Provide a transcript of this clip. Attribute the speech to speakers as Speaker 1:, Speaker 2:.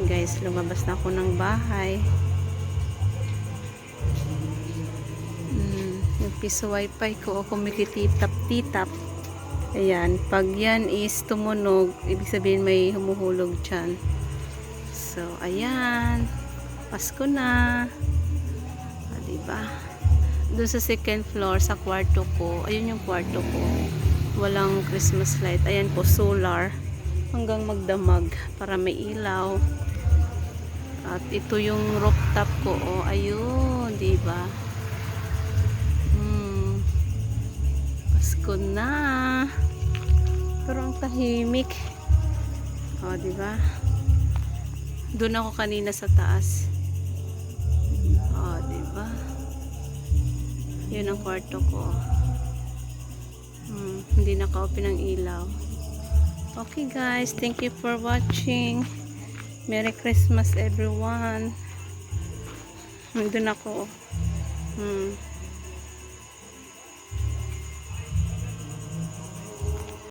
Speaker 1: Ayan guys, lumabas na ako ng bahay. Yung piso wifi ko, kumikititap-titap. Ayan, pag yan is tumunog, ibig sabihin may humuhulog dyan. So, ayan. Pasko na. Diba? Doon sa second floor, sa kwarto ko, ayun yung kwarto ko. Walang Christmas light. Ayan po, solar. Hanggang magdamag para may ilaw. At ito yung rooftop ko. Oh, ayun, diba? Pasko na. Pero ang tahimik. Oh, diba? Doon ako kanina sa taas. Oh, diba? Yun ang kwarto ko. Hindi naka-open ang ilaw. Okay guys, thank you for watching. Merry Christmas everyone. Nandun ako.